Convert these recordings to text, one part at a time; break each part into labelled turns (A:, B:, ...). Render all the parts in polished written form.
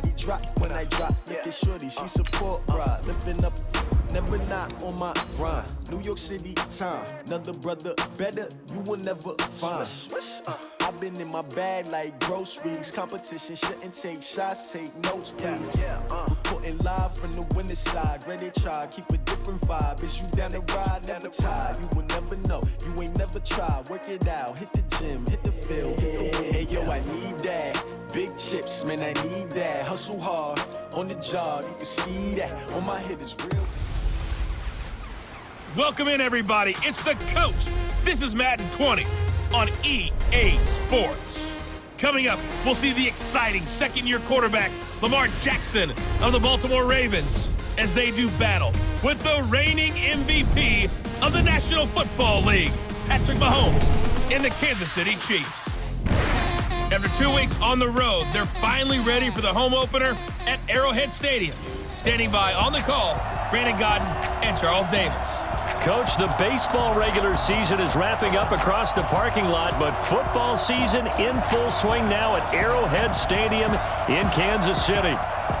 A: body drop when I drop. Look at shorty, she support ride. Lifting up, never not on my grind. New York City time, another brother better, you will never find. I've been in my bag like groceries. Competition shouldn't take shots, take notes, please. Reporting live from the winning side. Ready to try, keep a different vibe. Is you down the ride, never tired. You will never know, you ain't never tried. Work it out, hit the gym, hit the field, hit the wind. Hey yo, I need that. Big chips, man, I need that. Hustle hard, on the job, you can see that. On my head is real.
B: Welcome in, everybody. It's the coach. This is Madden 20 on EA Sports. Coming up, we'll see the exciting second-year quarterback, Lamar Jackson of the Baltimore Ravens, as they do battle with the reigning MVP of the National Football League, Patrick Mahomes, and the Kansas City Chiefs. After 2 weeks on the road, they're finally ready for the home opener at Arrowhead Stadium. Standing by on the call, Brandon Godden and Charles Davis.
C: Coach, the baseball regular season is wrapping up across the parking lot, but football season in full swing now at Arrowhead Stadium in Kansas City.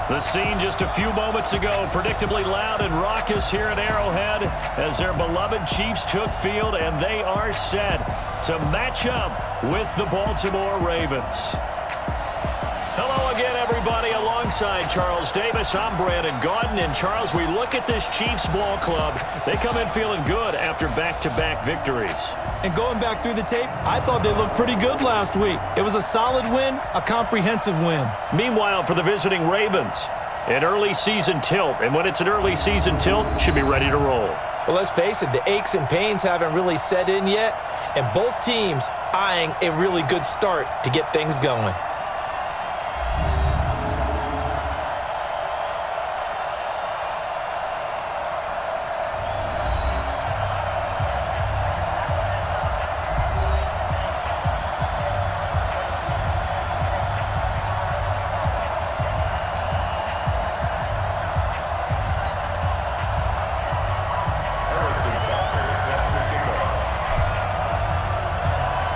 C: The scene just a few moments ago, predictably loud and raucous here at Arrowhead as their beloved Chiefs took field, and they are set to match up with the Baltimore Ravens. Hello again, everybody. Alongside Charles Davis, I'm Brandon Godden. And Charles, we look at this Chiefs ball club. They come in feeling good after back-to-back victories.
D: And going back through the tape, I thought they looked pretty good last week. It was a solid win, a comprehensive win.
C: Meanwhile, for the visiting Ravens, an early season tilt. And when it's an early season tilt, should be ready to roll.
D: Well, let's face it, the aches and pains haven't really set in yet. And both teams eyeing a really good start to get things going.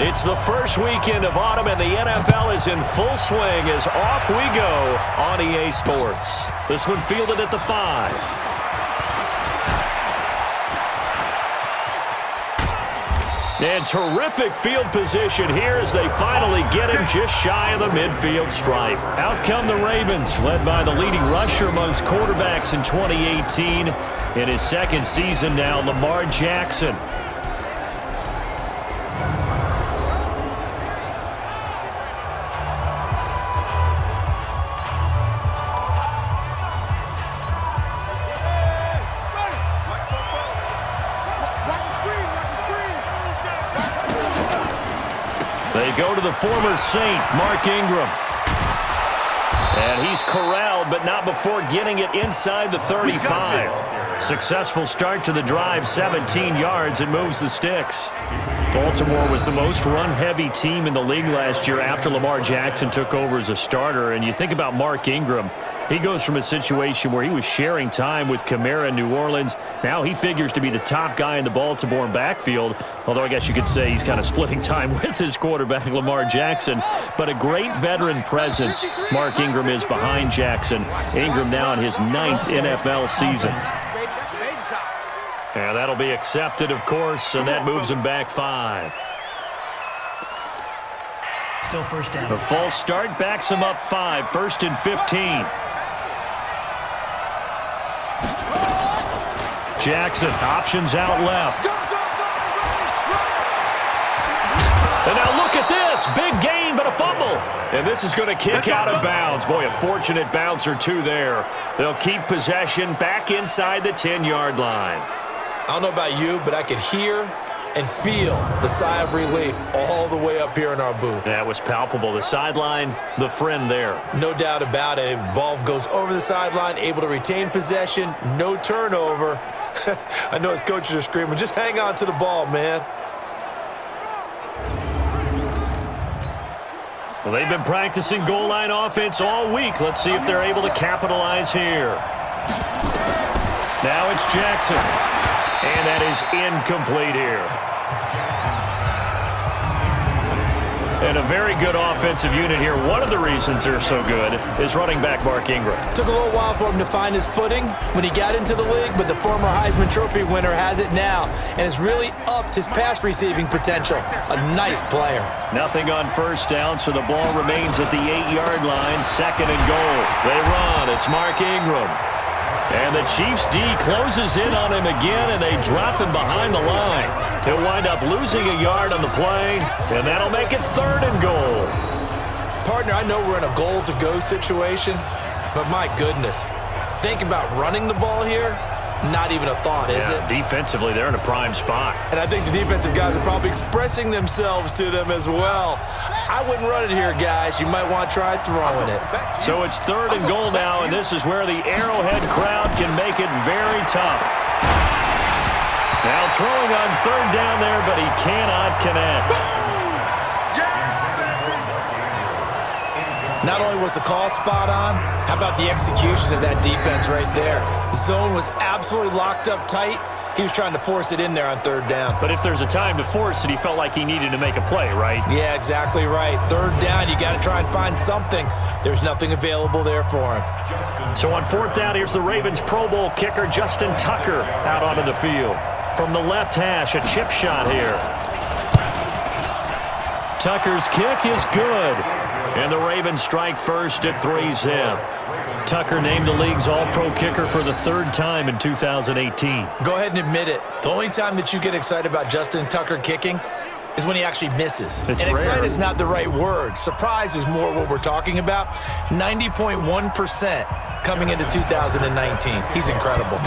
C: It's the first weekend of autumn, and the NFL is in full swing as off we go on EA Sports. This one fielded at the 5. And terrific field position here as they finally get him just shy of the midfield stripe. Out come the Ravens, led by the leading rusher amongst quarterbacks in 2018. In his second season now, Lamar Jackson. They go to the former Saint, Mark Ingram. And he's corralled, but not before getting it inside the 35. Successful start to the drive, 17 yards, and moves the sticks. Baltimore was the most run-heavy team in the league last year after Lamar Jackson took over as a starter. And you think about Mark Ingram, he goes from a situation where he was sharing time with Kamara in New Orleans. Now he figures to be the top guy in the Baltimore backfield, although I guess you could say he's kind of splitting time with his quarterback, Lamar Jackson. But a great veteran presence Mark Ingram is behind Jackson. Ingram now in his 9th NFL season. And that'll be accepted, of course, and that moves him back 5.
E: Still first down.
C: The false start backs him up 5, 1st and 15. Jackson, options out left. And now look at this. Big gain, but a fumble. And this is going to kick out of bounds. Boy, a fortunate bounce or two there. They'll keep possession back inside the 10-yard line.
D: I don't know about you, but I could hear and feel the sigh of relief all the way up here in our booth.
C: That was palpable. The sideline, the friend there.
D: No doubt about it. Ball goes over the sideline, able to retain possession, no turnover. I know his coaches are screaming, just hang on to the ball, man.
C: Well, they've been practicing goal line offense all week. Let's see if they're able to capitalize here. Now it's Jackson. And that is incomplete here. And a very good offensive unit here. One of the reasons they're so good is running back Mark Ingram.
D: Took a little while for him to find his footing when he got into the league, but the former Heisman Trophy winner has it now and has really upped his pass receiving potential. A nice player.
C: Nothing on first down, so the ball remains at the 8-yard line. 2nd and goal. They run. It's Mark Ingram. And the Chiefs D closes in on him again, and they drop him behind the line. He'll wind up losing a yard on the play, and that'll make it 3rd and goal.
D: Partner, I know we're in a goal-to-go situation, but my goodness, think about running the ball here. Not even a thought, is it?
C: Defensively, they're in a prime spot.
D: And I think the defensive guys are probably expressing themselves to them as well. I wouldn't run it here, guys. You might want to try throwing it.
C: So it's 3rd and goal now, and this is where the Arrowhead crowd can make it very tough. Now throwing on 3rd down there, but he cannot connect.
D: Not only was the call spot on, how about the execution of that defense right there? The zone was absolutely locked up tight. He was trying to force it in there on 3rd down.
C: But if there's a time to force it, he felt like he needed to make a play, right?
D: Yeah, exactly right. 3rd down, you got to try and find something. There's nothing available there for him.
C: So on 4th down, here's the Ravens Pro Bowl kicker Justin Tucker out onto the field. From the left hash, a chip shot here. Tucker's kick is good. And the Ravens strike first at 3-zip. Tucker named the league's all-pro kicker for the 3rd time in 2018.
D: Go ahead and admit it. The only time that you get excited about Justin Tucker kicking is when he actually misses.
C: It's
D: and excited
C: rare.
D: is not the right word. Surprise is more what we're talking about. 90.1% coming into 2019. He's incredible.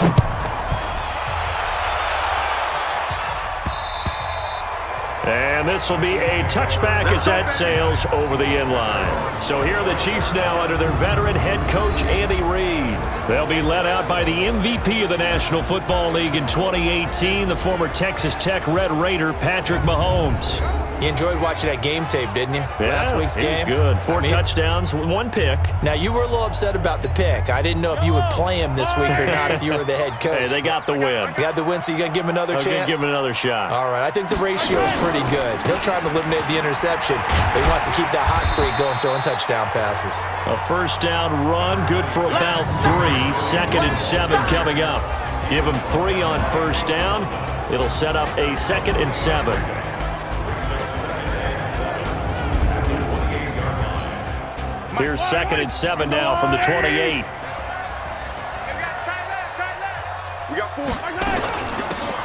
C: And this will be a touchback as that sails over the end line. So here are the Chiefs now under their veteran head coach, Andy Reid. They'll be led out by the MVP of the National Football League in 2018, the former Texas Tech Red Raider, Patrick Mahomes.
D: You enjoyed watching that game tape, didn't you?
C: Yeah,
D: Last week's game?
C: It was good. 4 touchdowns, 1 pick.
D: Now, you were a little upset about the pick. I didn't know if you would play him this week or not if you were the head coach.
C: Hey, they got the win.
D: You got the win, so you're going to give him another
C: I'm going
D: chance?
C: to give him another shot.
D: All right, I think the ratio is pretty good. He'll try to eliminate the interception, but he wants to keep that hot streak going, throwing touchdown passes.
C: A 1st down run, good for about 3. 2nd and 7 coming up. Give him 3 on 1st down. It'll set up a 2nd and 7. Here's 2nd and 7 now from the 28.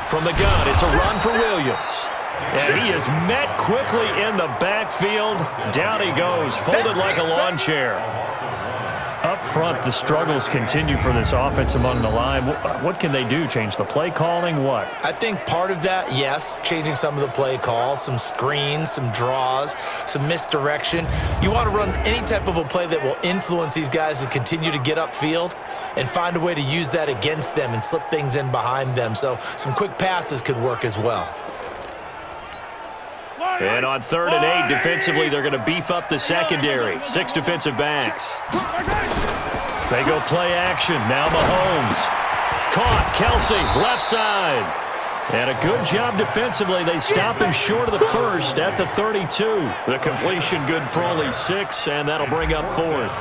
C: From the gun, it's a run for Williams. And he is met quickly in the backfield. Down he goes, folded like a lawn chair. Up front, the struggles continue for this offense among the line. What can they do? Change the play calling? What?
D: I think part of that, yes, changing some of the play calls, some screens, some draws, some misdirection. You want to run any type of a play that will influence these guys to continue to get upfield and find a way to use that against them and slip things in behind them. So some quick passes could work as well.
C: And on 3rd and 8, defensively, they're going to beef up the secondary. 6 defensive backs. They go play action. Now Mahomes. Caught. Kelsey, left side. And a good job defensively. They stop him short of the 1st at the 32. The completion good for only 6, and that'll bring up 4th.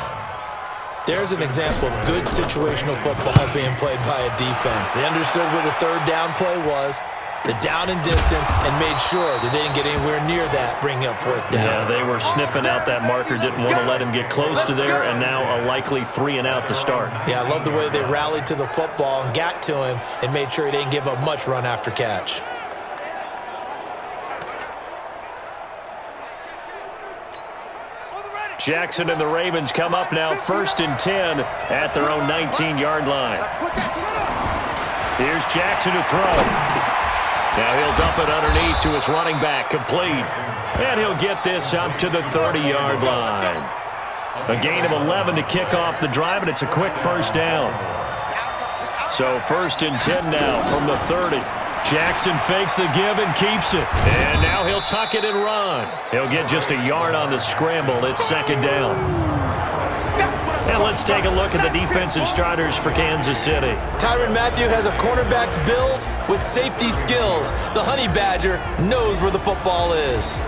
D: There's an example of good situational football being played by a defense. They understood where the 3rd down play was, the down and distance, and made sure that they didn't get anywhere near that, bringing up 4th down.
C: Yeah, they were sniffing out that marker, didn't want to let him get close to there, and now a likely 3 and out to start.
D: Yeah, I love the way they rallied to the football and got to him and made sure he didn't give up much run after catch.
C: Jackson and the Ravens come up now 1st and 10 at their own 19-yard line. Here's Jackson to throw. Now he'll dump it underneath to his running back, complete. And he'll get this up to the 30-yard line. A gain of 11 to kick off the drive, and it's a quick 1st down. So 1st and 10 now from the 30. Jackson fakes the give and keeps it. And now he'll tuck it and run. He'll get just a yard on the scramble. It's 2nd down. And let's take a look at the defensive starters for Kansas City.
D: Tyrann Mathieu has a cornerback's build with safety skills. The Honey Badger knows where the football is.